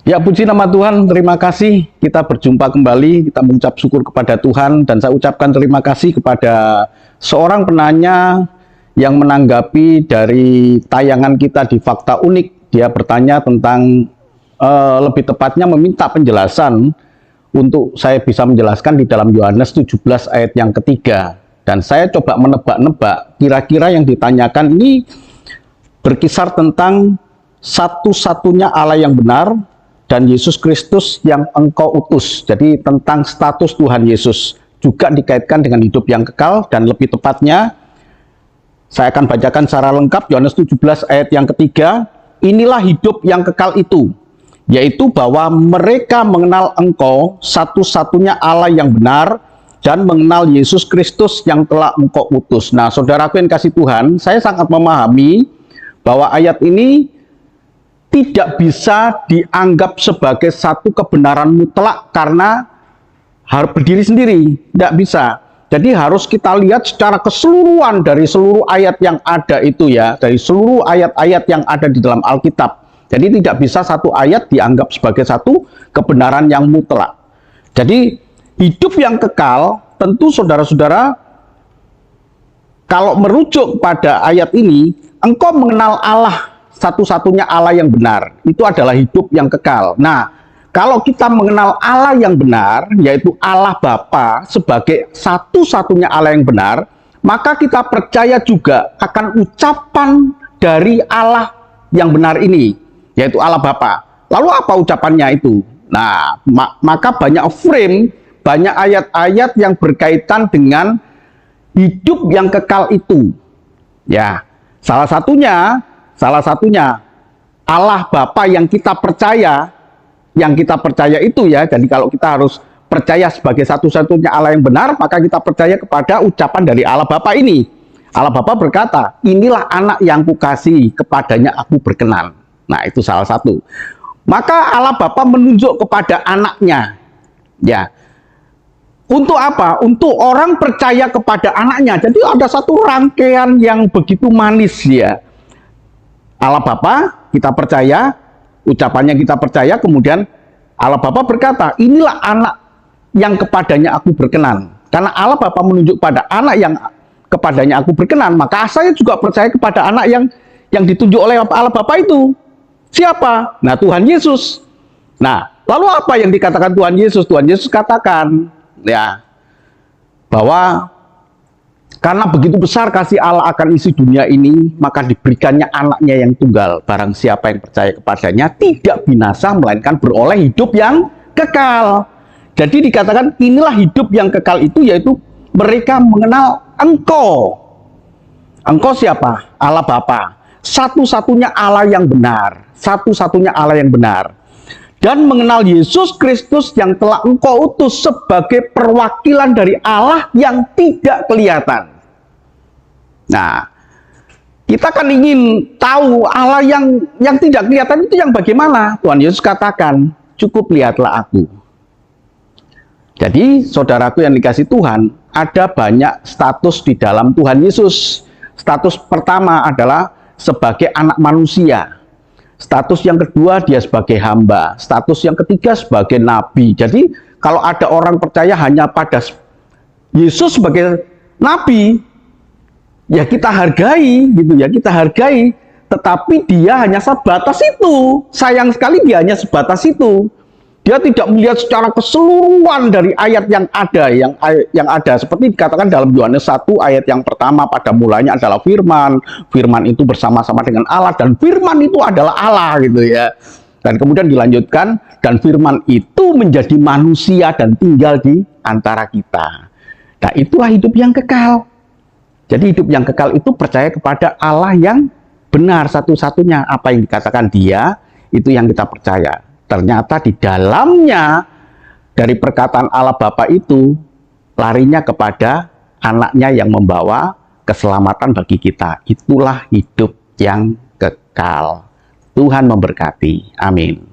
Ya, puji nama Tuhan, terima kasih kita berjumpa kembali, kita mengucap syukur kepada Tuhan, dan saya ucapkan terima kasih kepada seorang penanya yang menanggapi dari tayangan kita di Fakta Unik. Dia bertanya tentang, lebih tepatnya meminta penjelasan untuk saya bisa menjelaskan di dalam Yohanes 17 ayat yang ketiga. Dan saya coba menebak-nebak, kira-kira yang ditanyakan ini berkisar tentang satu-satunya Allah yang benar, dan Yesus Kristus yang engkau utus. Jadi tentang status Tuhan Yesus juga dikaitkan dengan hidup yang kekal, dan lebih tepatnya saya akan bacakan secara lengkap Yohanes 17 ayat yang ketiga. Inilah hidup yang kekal itu, yaitu bahwa mereka mengenal engkau satu-satunya Allah yang benar, dan mengenal Yesus Kristus yang telah engkau utus. Nah, saudaraku yang kasih Tuhan, saya sangat memahami bahwa ayat ini tidak bisa dianggap sebagai satu kebenaran mutlak karena harus berdiri sendiri, tidak bisa. Jadi harus kita lihat secara keseluruhan dari seluruh ayat yang ada itu ya, dari seluruh ayat-ayat yang ada di dalam Alkitab. Jadi tidak bisa satu ayat dianggap sebagai satu kebenaran yang mutlak. Jadi hidup yang kekal, tentu saudara-saudara, kalau merujuk pada ayat ini, engkau mengenal Allah, satu-satunya Allah yang benar, itu adalah hidup yang kekal. Nah, kalau kita mengenal Allah yang benar, yaitu Allah Bapa sebagai satu-satunya Allah yang benar, maka kita percaya juga akan ucapan dari Allah yang benar ini, yaitu Allah Bapa. Lalu apa ucapannya itu? Nah, maka banyak frame, banyak ayat-ayat yang berkaitan dengan hidup yang kekal itu. Ya, salah satunya Allah Bapa yang kita percaya itu ya. Jadi kalau kita harus percaya sebagai satu-satunya Allah yang benar, maka kita percaya kepada ucapan dari Allah Bapa ini. Allah Bapa berkata, inilah anak yang kukasihi, kepadanya aku berkenan. Nah, itu salah satu. Maka Allah Bapa menunjuk kepada anaknya. Ya. Untuk apa? Untuk orang percaya kepada anaknya. Jadi ada satu rangkaian yang begitu manis ya. Allah Bapa kita percaya, ucapannya kita percaya, kemudian Allah Bapa berkata, inilah anak yang kepadanya aku berkenan. Karena Allah Bapa menunjuk pada anak yang kepadanya aku berkenan, maka saya juga percaya kepada anak yang ditunjuk oleh Allah Bapa itu. Siapa? Nah, Tuhan Yesus. Nah, lalu apa yang dikatakan Tuhan Yesus? Tuhan Yesus katakan ya bahwa karena begitu besar kasih Allah akan isi dunia ini, maka diberikannya anaknya yang tunggal. Barang siapa yang percaya kepadanya tidak binasa, melainkan beroleh hidup yang kekal. Jadi dikatakan inilah hidup yang kekal itu, yaitu mereka mengenal engkau. Engkau siapa? Allah Bapa. Satu-satunya Allah yang benar. Satu-satunya Allah yang benar. Dan mengenal Yesus Kristus yang telah engkau utus sebagai perwakilan dari Allah yang tidak kelihatan. Nah, kita kan ingin tahu Allah yang tidak kelihatan itu yang bagaimana. Tuhan Yesus katakan, cukup lihatlah aku. Jadi, saudaraku yang dikasih Tuhan, ada banyak status di dalam Tuhan Yesus. Status pertama adalah sebagai anak manusia. Status yang kedua, dia sebagai hamba. Status yang ketiga, sebagai nabi. Jadi, kalau ada orang percaya hanya pada Yesus sebagai nabi, ya kita hargai, gitu ya, kita hargai. Tetapi dia hanya sebatas itu. Sayang sekali dia hanya sebatas itu. Dia tidak melihat secara keseluruhan dari ayat yang ada, seperti dikatakan dalam Yohanes 1 ayat yang pertama, pada mulanya adalah firman, firman itu bersama-sama dengan Allah, dan firman itu adalah Allah, gitu ya. Dan kemudian dilanjutkan, dan firman itu menjadi manusia dan tinggal di antara kita. Nah, itulah hidup yang kekal. Jadi hidup yang kekal itu percaya kepada Allah yang benar, satu-satunya. Apa yang dikatakan dia, itu yang kita percaya. Ternyata di dalamnya, dari perkataan Allah Bapa itu, larinya kepada anaknya yang membawa keselamatan bagi kita. Itulah hidup yang kekal. Tuhan memberkati. Amin.